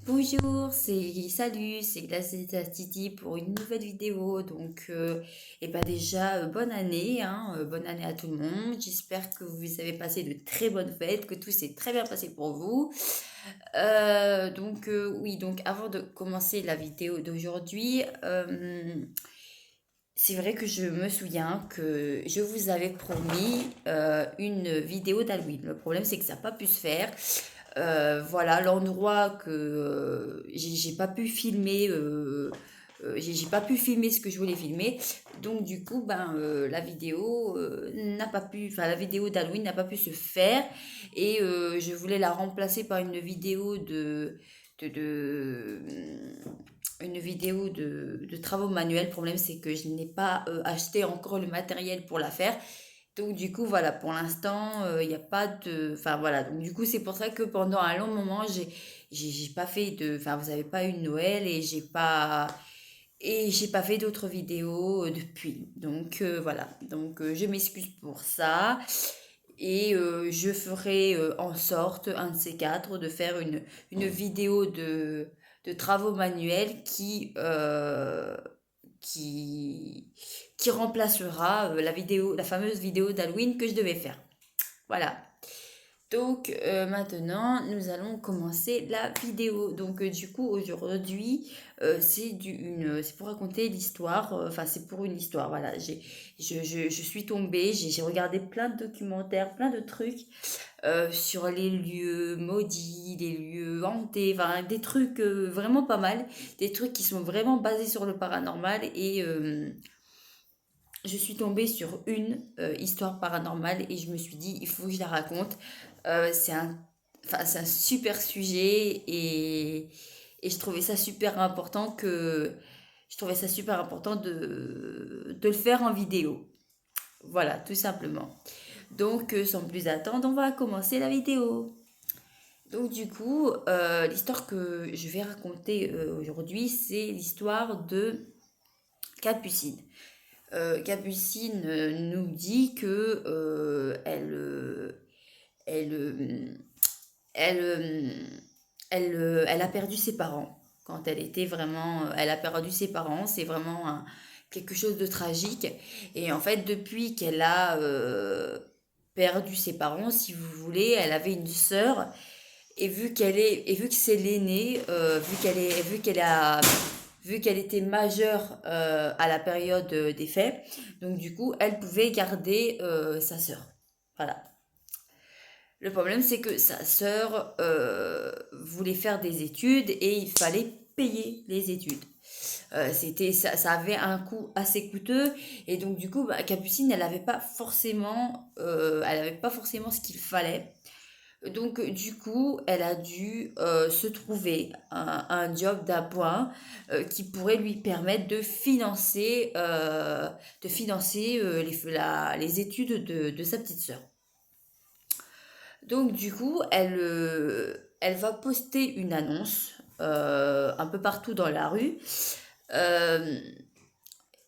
Bonjour, salut, c'est Glace Titi pour une nouvelle vidéo. Bonne année, hein, bonne année à tout le monde. J'espère que vous avez passé de très bonnes fêtes, que tout s'est très bien passé pour vous. Donc avant de commencer la vidéo d'aujourd'hui, c'est vrai que je me souviens que je vous avais promis une vidéo d'Halloween. Le problème, c'est que ça n'a pas pu se faire. Voilà, l'endroit que j'ai pas pu filmer, j'ai pas pu filmer ce que je voulais filmer. Donc du coup, la vidéo n'a pas pu, enfin la vidéo d'Halloween n'a pas pu se faire et je voulais la remplacer par de, de, une vidéo de travaux manuels. Le problème, c'est que je n'ai pas acheté encore le matériel pour la faire. Donc du coup, voilà, pour l'instant, il n'y a pas de... Enfin voilà, donc du coup, c'est pour ça que pendant un long moment, j'ai pas fait de... Enfin, vous n'avez pas eu de Noël et j'ai pas fait d'autres vidéos depuis. Voilà, je m'excuse pour ça. Et je ferai en sorte, un de ces quatre, de faire une vidéo de travaux manuels qui, qui remplacera la fameuse vidéo d'Halloween que je devais faire. Voilà. Donc maintenant, nous allons commencer la vidéo. Du coup, aujourd'hui, c'est pour raconter l'histoire. Enfin, c'est pour une histoire. Voilà, je suis tombée, j'ai regardé plein de documentaires, plein de trucs sur les lieux maudits, les lieux hantés, enfin des trucs vraiment pas mal, des trucs qui sont vraiment basés sur le paranormal et je suis tombée sur une histoire paranormale et je me suis dit il faut que je la raconte. C'est un super sujet et je trouvais ça super important de le faire en vidéo. Voilà, tout simplement. Sans plus attendre, on va commencer la vidéo. L'histoire que je vais raconter aujourd'hui, c'est l'histoire de Capucine. Capucine nous dit que elle, euh, elle, euh, elle a perdu ses parents quand elle était vraiment, elle a perdu ses parents. C'est vraiment quelque chose de tragique. Et en fait, depuis qu'elle a perdu ses parents, si vous voulez, elle avait une sœur et vu que c'est l'aînée, vu qu'elle était majeure à la période des faits, donc du coup, elle pouvait garder sa sœur. Voilà. Le problème, c'est que sa sœur voulait faire des études et il fallait payer les études. Ça avait un coût assez coûteux et donc du coup, Capucine, elle avait pas forcément ce qu'il fallait. Du coup, elle a dû se trouver un job d'appoint qui pourrait lui permettre de financer les études de sa petite sœur. Elle va poster une annonce un peu partout dans la rue. Euh,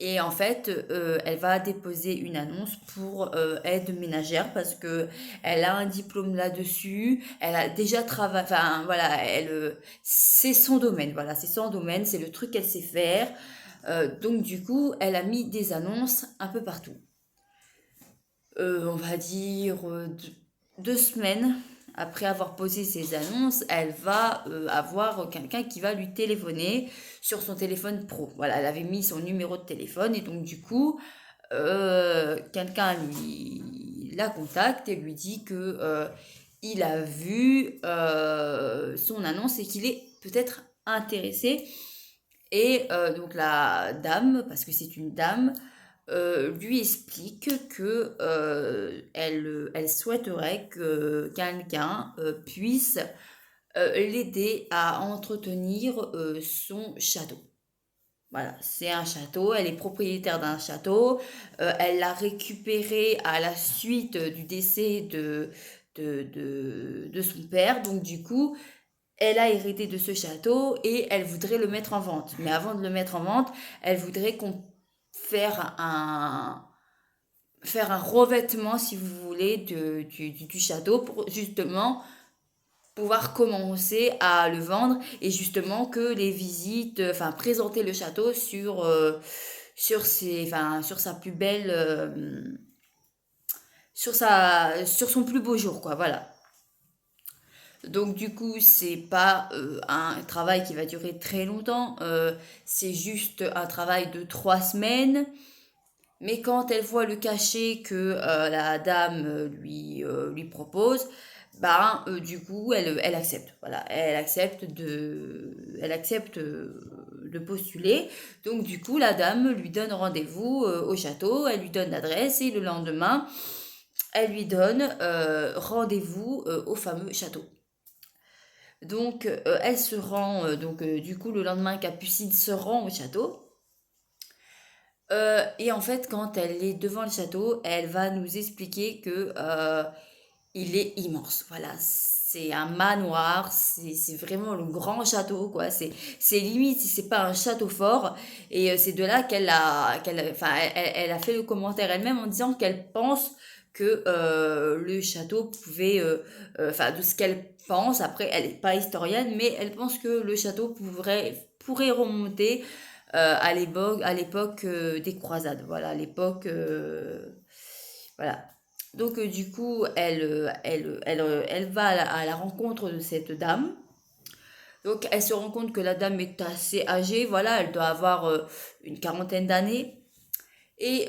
elle va déposer une annonce pour aide ménagère parce que elle a un diplôme là-dessus. Elle a déjà travaillé. Enfin, voilà, c'est son domaine. Voilà, c'est son domaine. C'est le truc qu'elle sait faire. Du coup, elle a mis des annonces un peu partout. On va dire 2 semaines après avoir posé ses annonces, elle va avoir quelqu'un qui va lui téléphoner sur son téléphone pro. Voilà, elle avait mis son numéro de téléphone et donc du coup, quelqu'un lui la contacte et lui dit que il a vu son annonce et qu'il est peut-être intéressé. Et donc la dame, parce que c'est une dame, lui explique que elle souhaiterait que quelqu'un puisse l'aider à entretenir son château. Voilà, c'est un château, elle est propriétaire d'un château, elle l'a récupéré à la suite du décès de son père, donc du coup, elle a hérité de ce château et elle voudrait le mettre en vente. Mais avant de le mettre en vente, elle voudrait qu'on faire un, faire un revêtement, si vous voulez, du château pour justement pouvoir commencer à le vendre et justement que les visites, enfin présenter le château sur sa plus belle, sur son plus beau jour, quoi, voilà. Donc du coup, c'est pas un travail qui va durer très longtemps, c'est juste un travail de 3 semaines. Mais quand elle voit le cachet que la dame lui propose, ben, du coup, elle accepte. Voilà, elle accepte de postuler. Donc, du coup, la dame lui donne rendez-vous au château, elle lui donne l'adresse et le lendemain, elle lui donne rendez-vous au fameux château. Donc, elle se rend, du coup, le lendemain, Capucine se rend au château. Et en fait, quand elle est devant le château, elle va nous expliquer que il est immense. Voilà, c'est un manoir, c'est vraiment le grand château, quoi. C'est limite si c'est pas un château fort. Et c'est de là enfin, elle a fait le commentaire elle-même en disant qu'elle pense que le château pouvait, enfin, de ce qu'elle pense. Après, elle n'est pas historienne, mais elle pense que le château pourrait remonter à l'époque des croisades. Voilà, à l'époque, voilà. Donc, du coup, elle va à la rencontre de cette dame. Donc, elle se rend compte que la dame est assez âgée. Voilà, elle doit avoir une quarantaine d'années. Et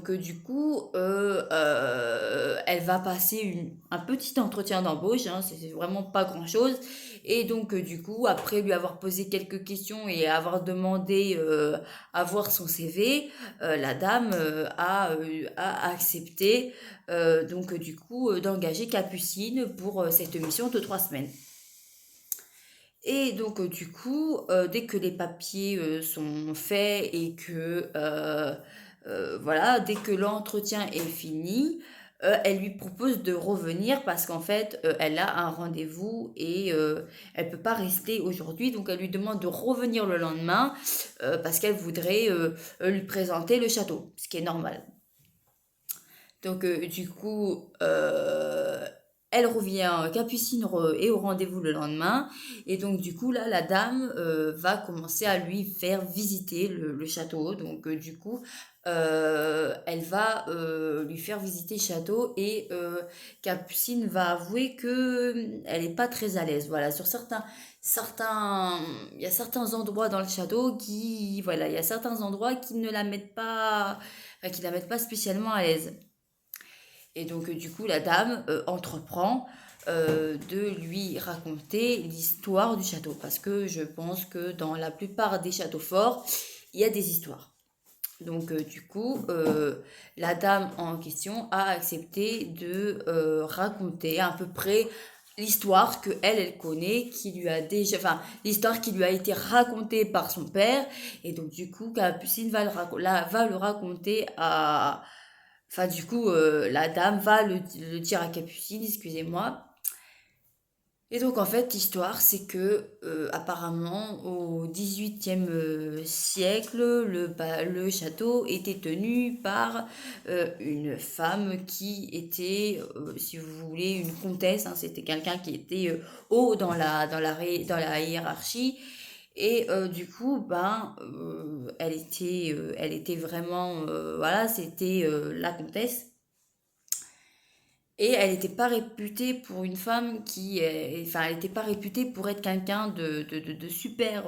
du coup, elle va passer un petit entretien d'embauche, hein, c'est vraiment pas grand-chose. Et donc, du coup, après lui avoir posé quelques questions et avoir demandé à voir son CV, la dame a accepté d'engager Capucine pour cette mission de 3 semaines. Et donc, du coup, dès que les papiers sont faits et que, voilà, dès que l'entretien est fini, elle lui propose de revenir parce qu'en fait, elle a un rendez-vous et elle peut pas rester aujourd'hui. Donc, elle lui demande de revenir le lendemain parce qu'elle voudrait lui présenter le château, ce qui est normal. Donc, du coup, elle revient, Capucine est au rendez-vous le lendemain. Et donc, du coup, là, la dame va commencer à lui faire visiter le château. Donc, du coup, elle va lui faire visiter le château. Et Capucine va avouer que elle n'est pas très à l'aise. Voilà, il y a certains endroits dans le château voilà, il y a certains endroits qui ne la mettent pas, enfin, qui la mettent pas spécialement à l'aise. Et donc, du coup, la dame entreprend de lui raconter l'histoire du château. Parce que je pense que dans la plupart des châteaux forts, il y a des histoires. Donc, du coup, la dame en question a accepté de raconter à peu près l'histoire que elle connaît, enfin, l'histoire qui lui a été racontée par son père. Et donc, du coup, Capucine va le raconter à, enfin, du coup, la dame va le dire à Capucine, excusez-moi. Et donc, en fait, l'histoire, c'est que, apparemment, au XVIIIe siècle, le château était tenu par une femme qui était, si vous voulez, une comtesse, hein. C'était quelqu'un qui était haut dans la hiérarchie. Et du coup, ben, elle était vraiment, voilà, c'était la comtesse. Et elle n'était pas réputée pour une femme enfin, elle n'était pas réputée pour être quelqu'un de super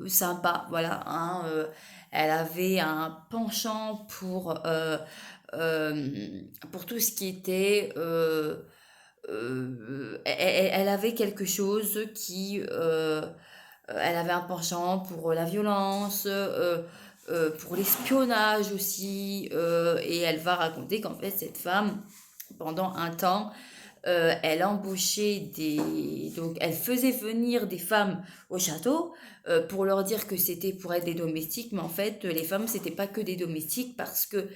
sympa, voilà, hein, elle avait un penchant pour tout ce qui était, elle avait quelque chose elle avait un penchant pour la violence, pour l'espionnage aussi, et elle va raconter qu'en fait cette femme, pendant un temps, elle embauchait donc elle faisait venir des femmes au château pour leur dire que c'était pour être des domestiques, mais en fait les femmes c'était pas que des domestiques parce que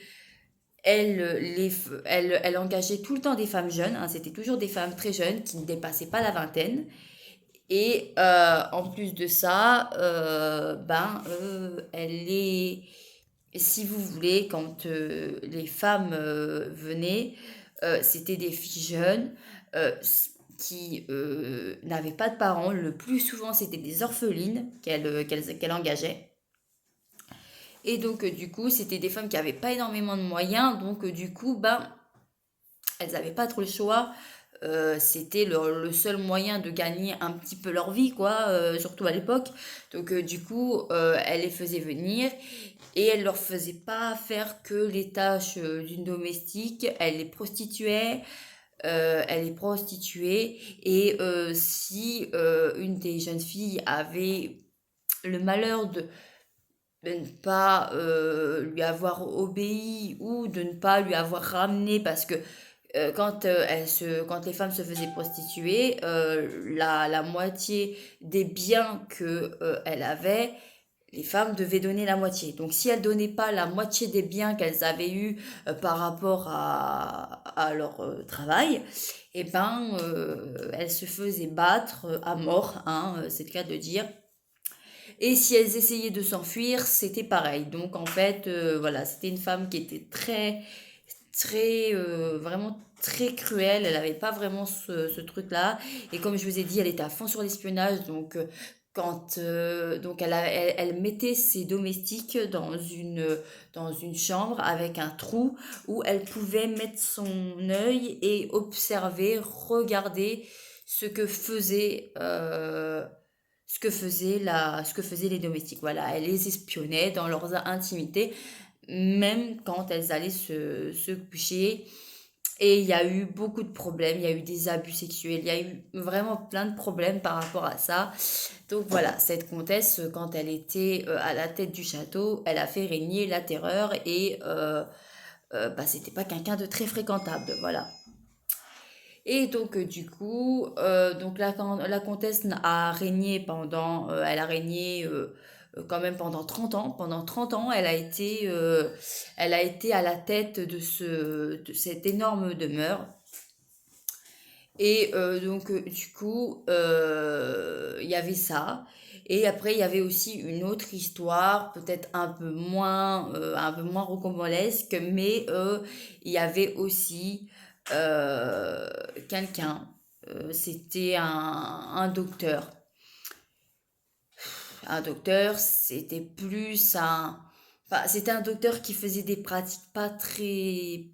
elle engageait tout le temps des femmes jeunes, hein, c'était toujours des femmes très jeunes qui ne dépassaient pas la vingtaine. Et en plus de ça, si vous voulez, quand les femmes venaient, c'était des filles jeunes qui n'avaient pas de parents. Le plus souvent, c'était des orphelines qu'elle engageait. Et donc, du coup, c'était des femmes qui n'avaient pas énormément de moyens. Donc, du coup, ben, elles n'avaient pas trop le choix. C'était le seul moyen de gagner un petit peu leur vie, quoi, surtout à l'époque. Donc, du coup, elle les faisait venir et elle leur faisait pas faire que les tâches d'une domestique. Elle les prostituait. Et si une des jeunes filles avait le malheur de ne pas lui avoir obéi ou de ne pas lui avoir ramené parce que quand les femmes se faisaient prostituer, la moitié des biens que elle avait, les femmes devaient donner la moitié. Donc si elles donnaient pas la moitié des biens qu'elles avaient eus par rapport à leur travail, et ben elles se faisaient battre à mort, hein, c'est le cas de dire. Et si elles essayaient de s'enfuir, c'était pareil. Donc en fait, voilà, c'était une femme qui était vraiment très cruelle. Elle n'avait pas vraiment ce truc-là. Et comme je vous ai dit, elle était à fond sur l'espionnage. Donc donc elle mettait ses domestiques dans une chambre avec un trou où elle pouvait mettre son œil et observer, regarder ce que faisait ce que faisaient les domestiques. Voilà, elle les espionnait dans leurs intimités, même quand elles allaient se coucher. Et il y a eu beaucoup de problèmes, il y a eu des abus sexuels, il y a eu vraiment plein de problèmes par rapport à ça. Donc voilà, cette comtesse, quand elle était à la tête du château, elle a fait régner la terreur et bah, c'était pas quelqu'un de très fréquentable, voilà. Et donc, du coup, donc la comtesse a régné elle a régné quand même pendant 30 ans. Pendant 30 ans, elle a été à la tête de cette énorme demeure. Et donc, du coup, il y avait ça. Et après, il y avait aussi une autre histoire, peut-être un peu moins rocambolesque, mais il y avait aussi euh, quelqu'un, c'était un docteur. Un docteur, c'était plus un... Enfin, c'était un docteur qui faisait des pratiques pas très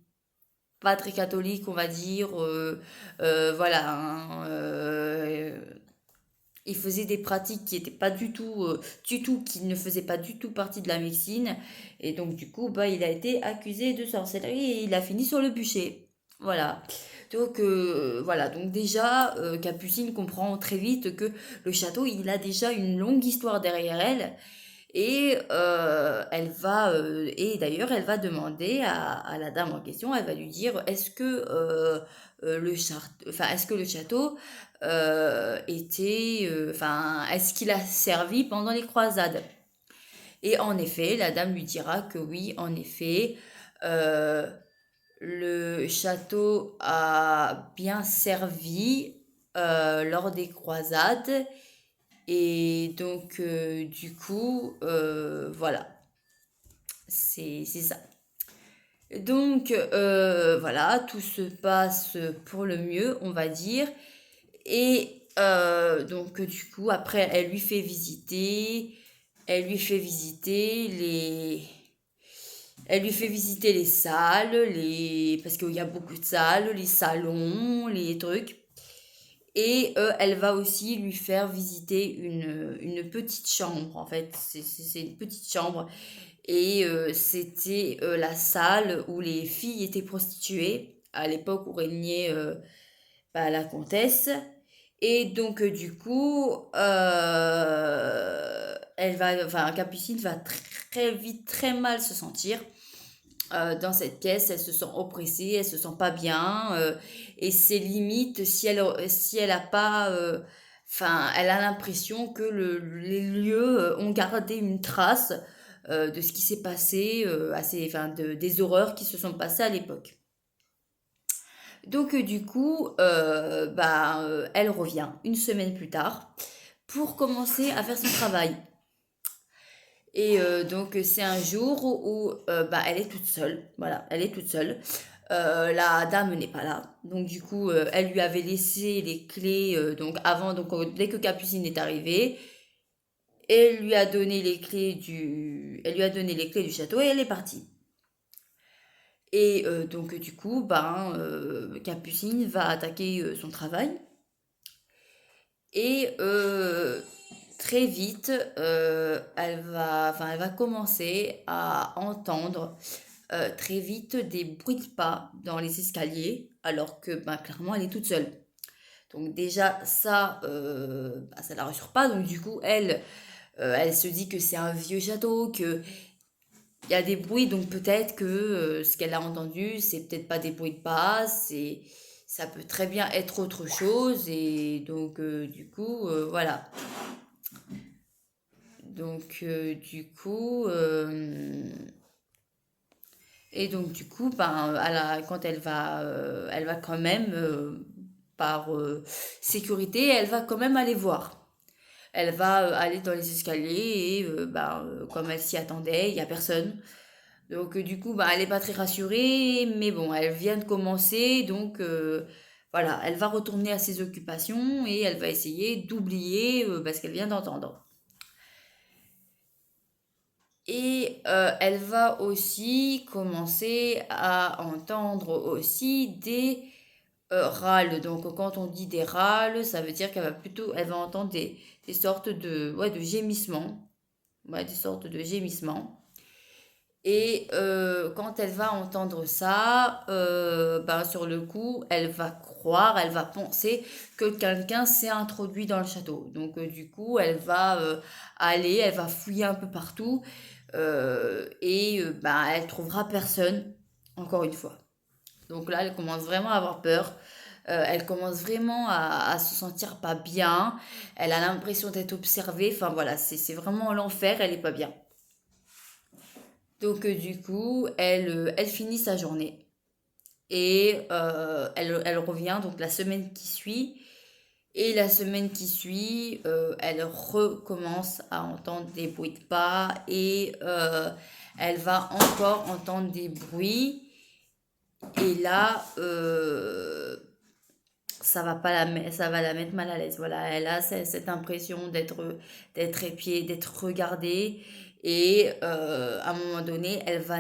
catholiques, on va dire. Voilà, hein, il faisait des pratiques qui étaient pas du tout, qui ne faisaient pas du tout partie de la médecine. Et donc, du coup, bah, il a été accusé de sorcellerie et il a fini sur le bûcher. Voilà. Donc, voilà. Donc, déjà, Capucine comprend très vite que le château, il a déjà une longue histoire derrière elle. Et et d'ailleurs, elle va demander à la dame en question, elle va lui dire, est-ce que le château est-ce qu'il a servi pendant les croisades? Et en effet, la dame lui dira que oui, en effet, euh, le château a bien servi lors des croisades. Et donc, du coup, voilà, c'est ça. Donc, voilà, tout se passe pour le mieux, on va dire. Et donc, du coup, après, elle lui fait visiter elle lui fait visiter les salles, parce qu'il y a beaucoup de salles, les salons, les trucs. Et elle va aussi lui faire visiter une petite chambre, en fait. C'est une petite chambre. Et c'était la salle où les filles étaient prostituées, à l'époque où régnait bah, la comtesse. Et donc, du coup, Capucine va très vite, très mal se sentir dans cette pièce. Elle se sent oppressée, elle se sent pas bien. Et c'est limite si elle a pas. Elle a l'impression que les lieux ont gardé une trace de ce qui s'est passé, des horreurs qui se sont passées à l'époque. Donc, du coup, elle revient une semaine plus tard pour commencer à faire son travail. Et donc, c'est un jour où bah, elle est toute seule. Voilà, elle est toute seule. La dame n'est pas là. Donc du coup, elle lui avait laissé les clés donc avant, donc dès que Capucine est arrivée, elle lui a donné les clés du château et elle est partie. Et donc du coup, ben, Capucine va attaquer son travail et très vite, elle va commencer à entendre très vite des bruits de pas dans les escaliers, alors que ben, clairement elle est toute seule. Donc déjà ça, bah, ça la rassure pas. Donc du coup elle se dit que c'est un vieux château, que il y a des bruits, donc peut-être que ce qu'elle a entendu, c'est peut-être pas des bruits de pas, ça peut très bien être autre chose. Et donc du coup voilà. Donc du coup et donc du coup ben quand elle va quand même par sécurité, elle va quand même aller voir. Elle va aller dans les escaliers et comme elle s'y attendait, il y a personne. Donc du coup, bah, elle n'est pas très rassurée, mais bon, elle vient de commencer, donc voilà, elle va retourner à ses occupations et elle va essayer d'oublier ce qu'elle vient d'entendre. Et elle va aussi commencer à entendre aussi des râles. Donc quand on dit des râles, ça veut dire elle va entendre des sortes de gémissements, ouais, des sortes de gémissements. Et quand elle va entendre ça, ben, sur le coup, elle va penser que quelqu'un s'est introduit dans le château. Donc du coup, elle va fouiller un peu partout et ben, elle trouvera personne, encore une fois. Donc là, elle commence vraiment à avoir peur. Elle commence vraiment à se sentir pas bien. Elle a l'impression d'être observée. Enfin voilà, c'est vraiment l'enfer, elle est pas bien. Donc du coup, elle finit sa journée et elle revient donc la semaine qui suit. Et la semaine qui suit, elle recommence à entendre des bruits de pas et elle va encore entendre des bruits. Et là, ça va la mettre mal à l'aise. Voilà, elle a cette impression d'être épiée, d'être regardée. Et à un moment donné, elle va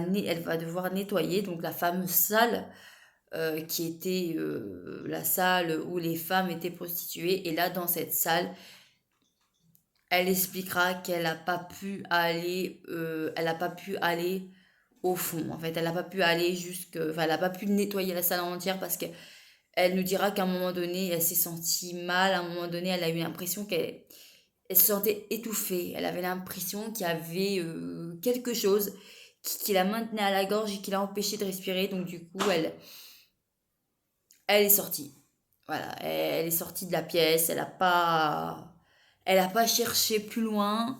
devoir nettoyer donc la fameuse salle qui était la salle où les femmes étaient prostituées. Et là, dans cette salle, elle expliquera qu'elle n'a pas pu aller, elle n'a pas pu aller au fond. En fait, elle n'a pas pu aller enfin, elle n'a pas pu nettoyer la salle entière parce que elle nous dira qu'à un moment donné, elle s'est sentie mal. À un moment donné, elle a eu l'impression elle se sentait étouffée. Elle avait l'impression qu'il y avait quelque chose qui la maintenait à la gorge et qui l'a empêchée de respirer. Donc du coup, elle est sortie. Voilà, elle est sortie de la pièce. Elle a pas cherché plus loin.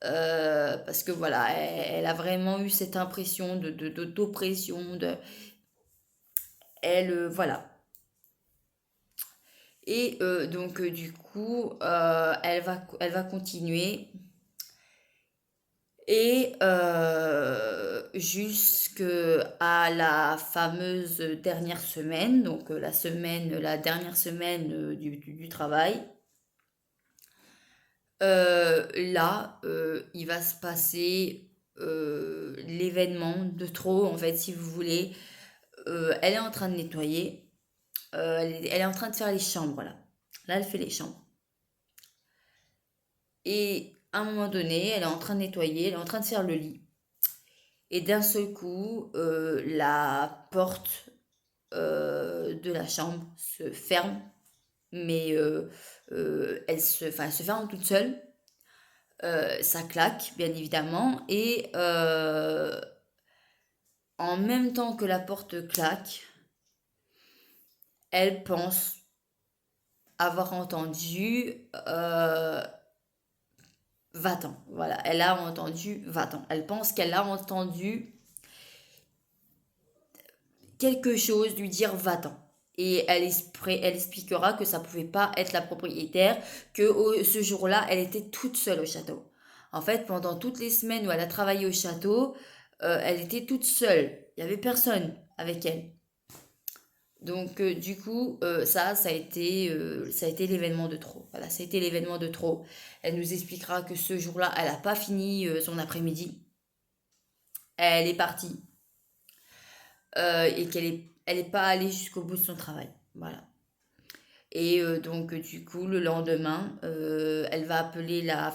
Parce que voilà, elle a vraiment eu cette impression d'oppression. Voilà. Et donc, du coup, elle va continuer. Et jusque à la fameuse dernière semaine, donc la dernière semaine du travail. Là, il va se passer l'événement de trop, en fait, si vous voulez. Elle est en train de nettoyer. Elle est en train de faire les chambres, là. Là, elle fait les chambres. Et à un moment donné, elle est en train de nettoyer, elle est en train de faire le lit. Et d'un seul coup, la porte de la chambre se ferme, mais elle se ferme toute seule. Ça claque, bien évidemment. Et en même temps que la porte claque, elle pense avoir entendu va-t'en. Voilà, elle a entendu va-t'en. Elle pense qu'elle a entendu quelque chose lui dire va-t'en. Et elle expliquera que ça pouvait pas être la propriétaire, que ce jour-là, elle était toute seule au château. En fait, pendant toutes les semaines où elle a travaillé au château, elle était toute seule. Il y avait personne avec elle. Donc, du coup, ça a été l'événement de trop. Voilà, ça a été l'événement de trop. Elle nous expliquera que ce jour-là, elle n'a pas fini son après-midi. Elle est partie et elle est pas allée jusqu'au bout de son travail. Voilà. Et donc, du coup, le lendemain, elle va appeler la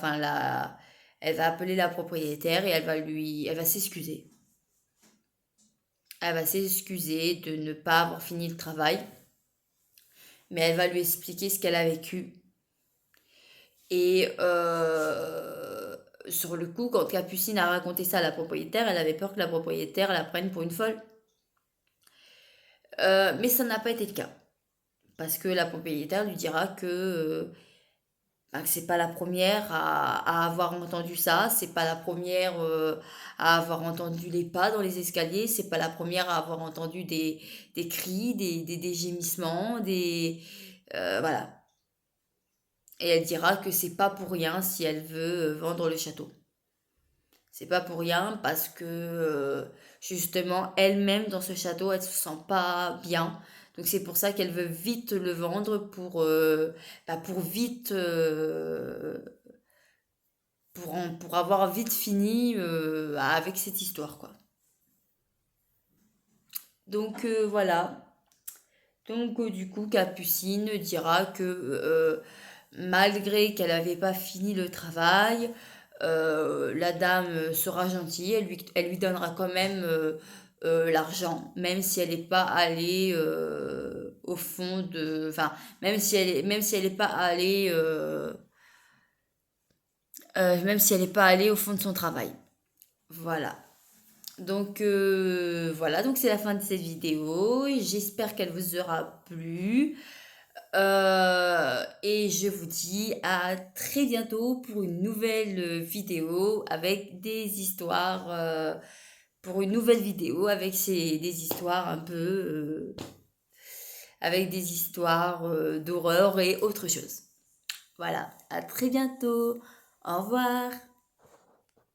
propriétaire et elle va s'excuser. Elle va s'excuser de ne pas avoir fini le travail, mais elle va lui expliquer ce qu'elle a vécu. Et sur le coup, quand Capucine a raconté ça à la propriétaire, elle avait peur que la propriétaire la prenne pour une folle. Mais ça n'a pas été le cas. Parce que la propriétaire lui dira que c'est pas la première à avoir entendu ça, c'est pas la première à avoir entendu les pas dans les escaliers, c'est pas la première à avoir entendu des cris, des gémissements, voilà. Et elle dira que c'est pas pour rien si elle veut vendre le château. C'est pas pour rien parce que justement elle-même dans ce château elle se sent pas bien. Donc c'est pour ça qu'elle veut vite le vendre pour vite pour avoir vite fini avec cette histoire quoi. Donc voilà. Donc du coup Capucine dira que malgré qu'elle n'avait pas fini le travail, la dame sera gentille, elle lui donnera quand même l'argent, même si elle n'est pas allée au fond de... Enfin, même si elle n'est pas allée... même si elle n'est pas allée au fond de son travail. Voilà. Donc voilà, donc c'est la fin de cette vidéo. J'espère qu'elle vous aura plu. Et je vous dis à très bientôt pour une nouvelle vidéo avec des histoires. Pour une nouvelle vidéo avec des histoires un peu. Avec des histoires d'horreur et autre chose. Voilà, à très bientôt. Au revoir.